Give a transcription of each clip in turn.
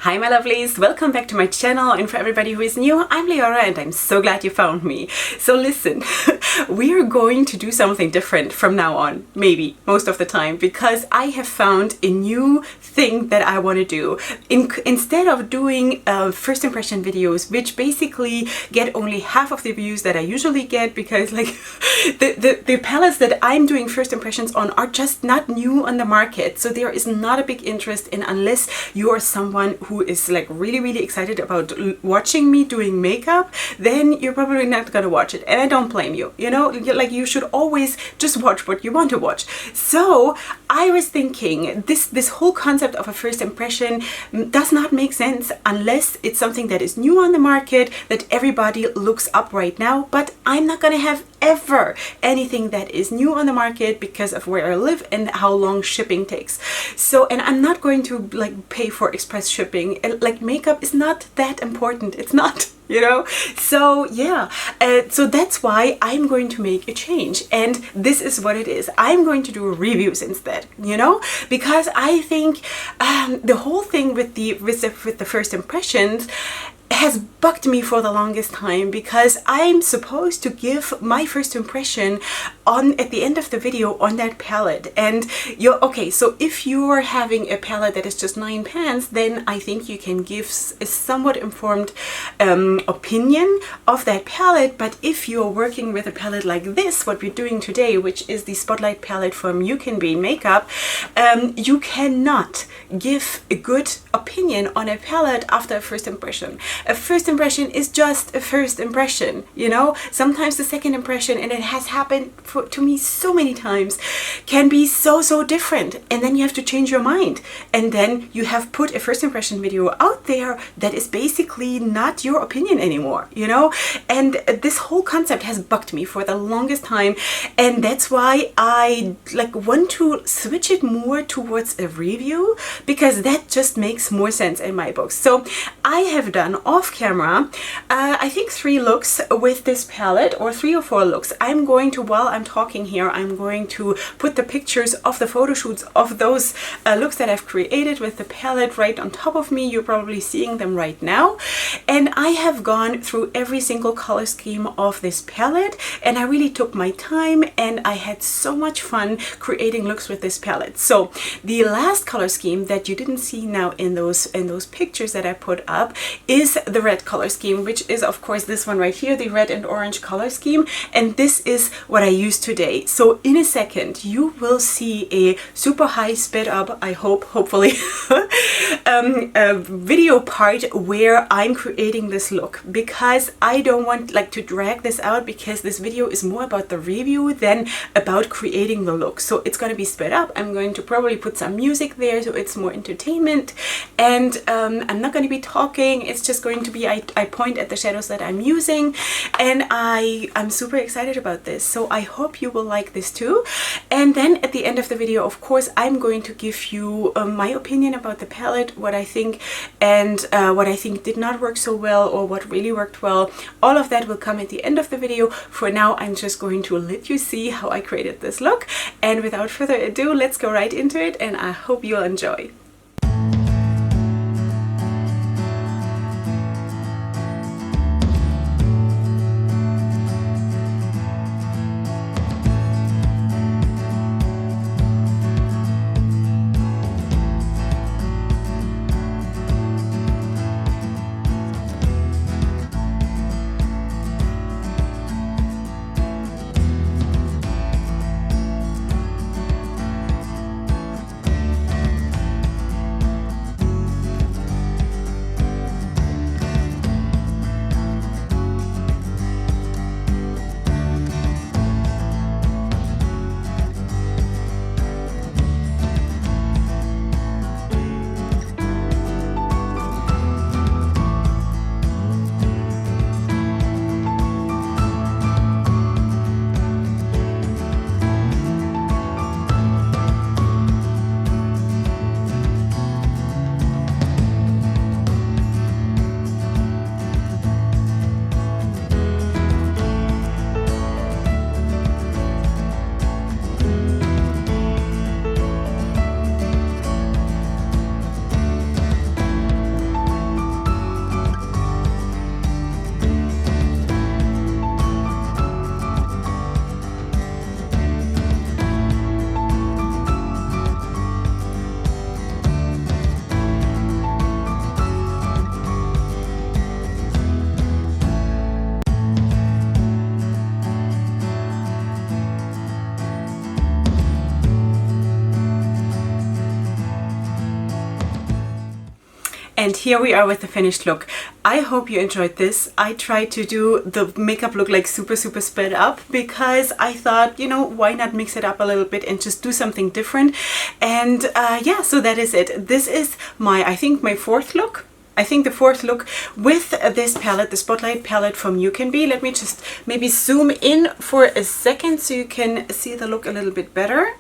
Hi my lovelies, welcome back to my channel, and for everybody who is new, I'm Leorah and I'm so glad you found me. So listen, we are going to do something different from now on, maybe most of the time, because I have found a new thing that I want to do. Instead of doing first impression videos, which basically get only half of the views that I usually get, because like the palettes that I'm doing first impressions on are just not new on the market, so there is not a big interest in, unless you are someone who is like really excited about watching me doing makeup, then you're probably not gonna watch it, and I don't blame you. You know, like, you should always just watch what you want to watch. So I was thinking this whole concept of a first impression does not make sense unless it's something that is new on the market that everybody looks up right now. But I'm not gonna have ever anything that is new on the market because of where I live and how long shipping takes. So, and I'm not going to like pay for express shipping. Like, makeup is not that important. It's not, you know. So yeah, so that's why I'm going to make a change, and this is what it is. I'm going to do reviews instead, you know, because I think the whole thing with the first impressions has bugged me for the longest time, because I'm supposed to give my first impression at the end of the video on that palette. And you're okay, so if you're having a palette that is just 9 pans, then I think you can give a somewhat informed opinion of that palette. But if you're working with a palette like this, what we're doing today, which is the Spotlight palette from Ucanbe Makeup, you cannot give a good opinion on a palette after a first impression. A first impression is just a first impression, you know. Sometimes the second impression, and it has happened to me so many times, can be so different, and then you have to change your mind, and then you have put a first impression video out there that is basically not your opinion anymore, you know. And this whole concept has bugged me for the longest time, and that's why I like want to switch it more towards a review, because that just makes more sense in my books. So I have done off camera I think 3 looks with this palette, or 3 or 4 looks. I'm going to, while I'm talking here, I'm going to put the pictures of the photo shoots of those looks that I've created with the palette right on top of me. You're probably seeing them right now, and I have gone through every single color scheme of this palette, and I really took my time, and I had so much fun creating looks with this palette. So the last color scheme that you didn't see now in those pictures that I put up is the red color scheme, which is of course this one right here, the red and orange color scheme, and this is what I use today. So in a second you will see a super high sped up, I hope, hopefully, a video part where I'm creating this look, because I don't want like to drag this out, because this video is more about the review than about creating the look. So it's going to be sped up. I'm going to probably put some music there so it's more entertainment, and I'm not going to be talking. It's just going to be, I point at the shadows that I'm using, and I'm super excited about this. So I hope you will like this too. And then at the end of the video, of course, I'm going to give you my opinion about the palette, what I think, and what I think did not work so well, or what really worked well. All of that will come at the end of the video. For now, I'm just going to let you see how I created this look, and without further ado, let's go right into it, and I hope you'll enjoy. And here we are with the finished look. I hope you enjoyed this. I tried to do the makeup look like super sped up because I thought, you know, why not mix it up a little bit and just do something different. And yeah, so that is it. This is I think my fourth look. I think the fourth look with this palette, the Spotlight palette from Ucanbe. Let me just maybe zoom in for a second so you can see the look a little bit better.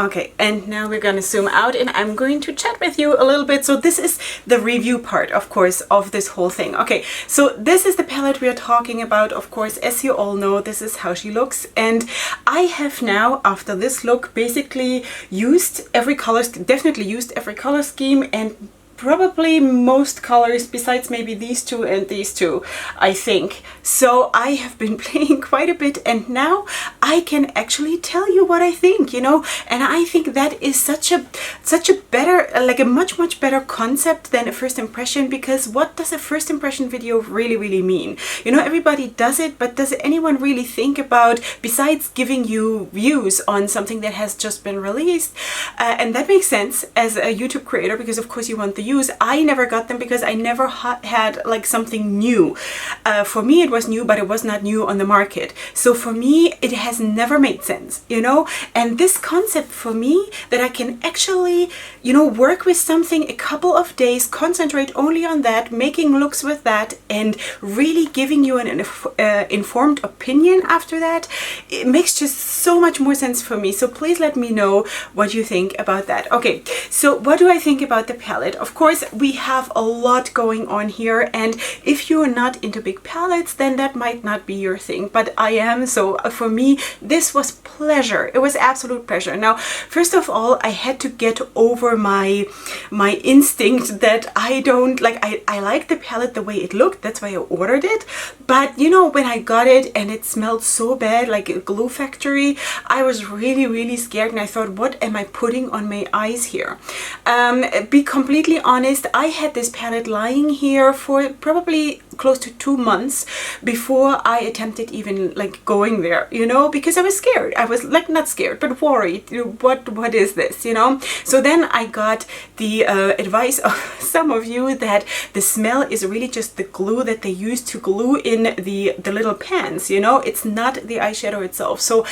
Okay, and now we're gonna zoom out and I'm going to chat with you a little bit. So this is the review part, of course, of this whole thing. Okay, so this is the palette we are talking about. Of course, as you all know, this is how she looks. And I have now, after this look, basically used every color, definitely used every color scheme and probably most colors besides maybe these two and these two, I think. So I have been playing quite a bit and now I can actually tell you what I think, you know, and I think that is such a better, like a much better concept than a first impression, because what does a first impression video really mean? You know, everybody does it, but does anyone really think about, besides giving you views on something that has just been released? And that makes sense as a YouTube creator, because of course you want the use. I never got them because I never had like something new. For me it was new, but it was not new on the market. So for me it has never made sense, you know. And this concept for me, that I can actually, you know, work with something a couple of days, concentrate only on that, making looks with that, and really giving you an informed opinion after that, it makes just so much more sense for me. So please let me know what you think about that. Okay, so what do I think about the palette? Of course, we have a lot going on here, and if you're not into big palettes, then that might not be your thing, but I am. So for me, this was pleasure. It was absolute pleasure. Now, first of all, I had to get over my instinct that I don't like, I like the palette the way it looked, that's why I ordered it, but you know, when I got it and it smelled so bad, like a glue factory, I was really scared, and I thought, what am I putting on my eyes here? Be completely honest, I had this palette lying here for probably close to 2 months before I attempted even like going there, you know, because I was scared. I was like, not scared, but worried. What is this, you know? So then I got the advice of some of you that the smell is really just the glue that they use to glue in the little pans, you know, it's not the eyeshadow itself. So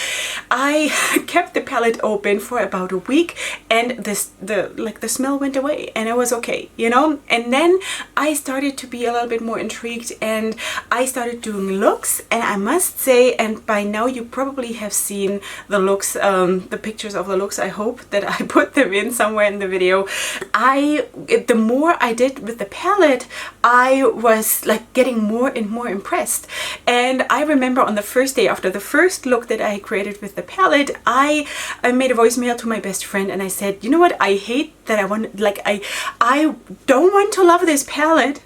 I kept the palette open for about a week, and the smell went away and it was okay, you know. And then I started to be a little bit more intrigued and I started doing looks, and I must say, and by now you probably have seen the looks, the pictures of the looks, I hope that I put them in somewhere in the video. The more I did with the palette, I was like getting more and more impressed. And I remember on the first day after the first look that I created with the palette, I made a voicemail to my best friend and I said, you know what, I hate that I don't want to love this palette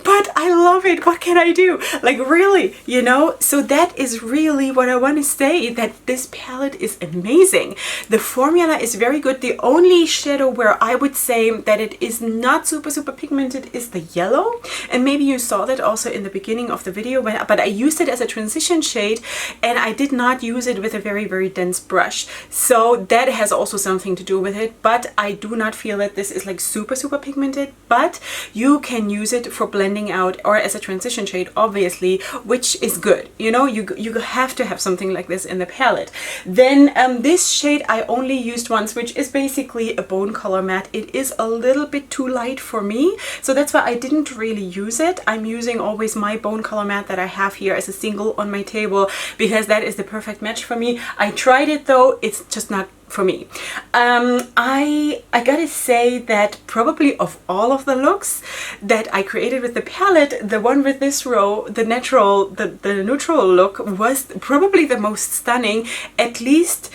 but I love it, what can I do? Like, really, you know. So that is really what I want to say, that this palette is amazing. The formula is very good. The only shadow where I would say that it is not super pigmented is the yellow, and maybe you saw that also in the beginning of the video, but I used it as a transition shade and I did not use it with a very dense brush, so that has also something to do with it. But I do not feel that this is like super pigmented, but you can use it for blending out or as a transition shade, obviously, which is good, you know. You have to have something like this in the palette. Then this shade I only used once, which is basically a bone color matte. It is a little bit too light for me, so that's why I didn't really use it. I'm using always my bone color matte that I have here as a single on my table, because that is the perfect match for me. I tried it though, it's just not for me. I gotta say that probably of all of the looks that I created with the palette, the one with this row, the neutral look, was probably the most stunning, at least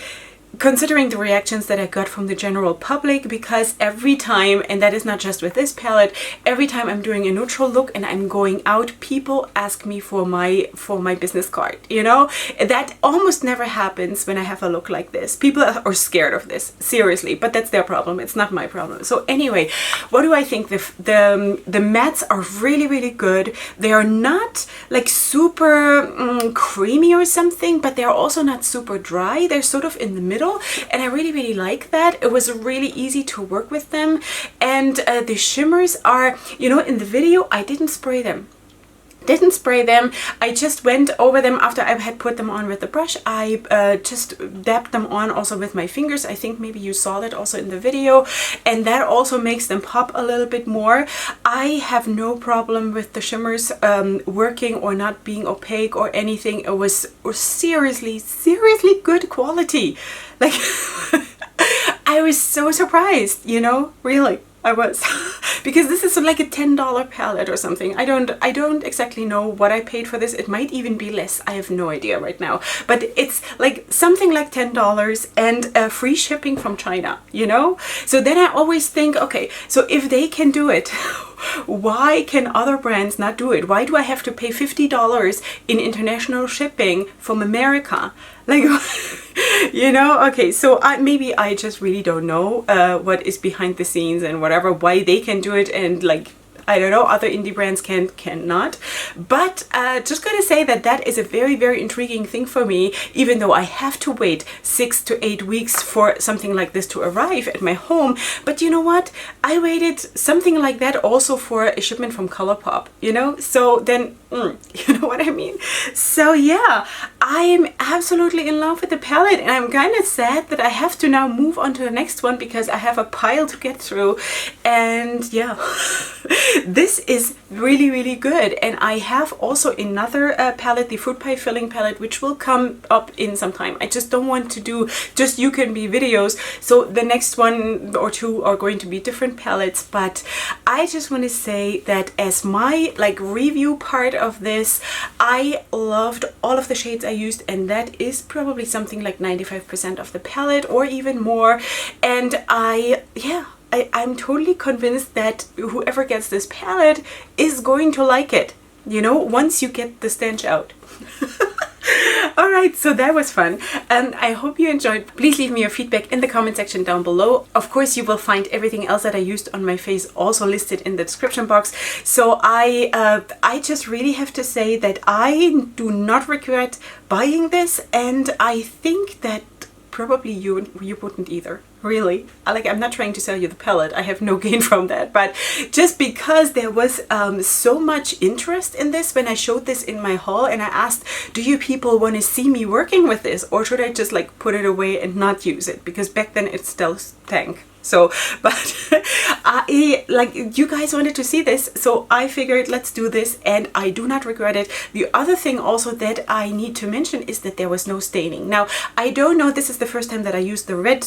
considering the reactions that I got from the general public, because every time, and that is not just with this palette, every time I'm doing a neutral look and I'm going out, people ask me for my business card, you know. That almost never happens when I have a look like this. People are scared of this, seriously, but that's their problem, it's not my problem. So anyway, what do I think? The mattes are really good. They are not like super creamy or something, but they're also not super dry. They're sort of in the middle. little, and I really, really like that. It was really easy to work with them, and the shimmers are, you know, in the video I didn't spray them. I just went over them after I had put them on with the brush. I just dabbed them on also with my fingers. I think maybe you saw that also in the video, and that also makes them pop a little bit more. I have no problem with the shimmers working or not being opaque or anything. It was seriously good quality. Like I was so surprised, you know, really. I was because this is like a $10 palette or something. I don't exactly know what I paid for this. It might even be less. I have no idea right now, but it's like something like $10 and free shipping from China, you know? So then I always think, okay, so if they can do it, why can other brands not do it? Why do I have to pay $50 in international shipping from America? Like, you know, okay, so maybe I just really don't know what is behind the scenes and whatever, why they can do it and like, I don't know, other indie brands cannot. But just gotta say that that is a very, very intriguing thing for me, even though I have to wait 6 to 8 weeks for something like this to arrive at my home. But you know what? I waited something like that also for a shipment from Colourpop, you know? So then, you know what I mean? So yeah, I'm absolutely in love with the palette, and I'm kind of sad that I have to now move on to the next one because I have a pile to get through. And yeah. This is really, really good. And I have also another palette, the Fruit Pie Filling palette, which will come up in some time. I just don't want to do just Ucanbe videos, so the next one or two are going to be different palettes. But I just want to say that as my like review part of this, I loved all of the shades I used, and that is probably something like 95% of the palette or even more. And I'm totally convinced that whoever gets this palette is going to like it, you know, once you get the stench out. Alright, so that was fun, and I hope you enjoyed. Please leave me your feedback in the comment section down below. Of course, you will find everything else that I used on my face also listed in the description box. So I just really have to say that I do not regret buying this, and I think that probably you wouldn't either. Really, like, I'm not trying to sell you the palette, I have no gain from that, but just because there was so much interest in this when I showed this in my haul, and I asked, do you people want to see me working with this, or should I just like put it away and not use it, because back then it still stank. So, but like, you guys wanted to see this, so I figured let's do this, and I do not regret it. The other thing also that I need to mention is that there was no staining. Now, I don't know, this is the first time that I used the red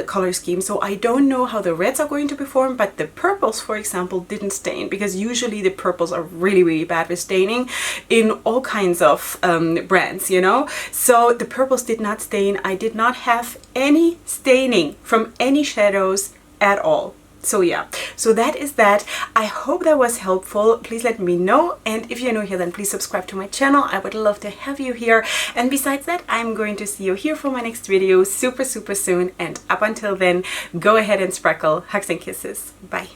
color scheme, so I don't know how the reds are going to perform, but the purples, for example, didn't stain, because usually the purples are really, really bad with staining in all kinds of brands, you know? So the purples did not stain. I did not have any staining from any shadows at all. So yeah, so that is that. I hope that was helpful. Please let me know, and if you're new here, then please subscribe to my channel. I would love to have you here, and besides that, I'm going to see you here for my next video super soon, and up until then, go ahead and sparkle. Hugs and kisses. Bye.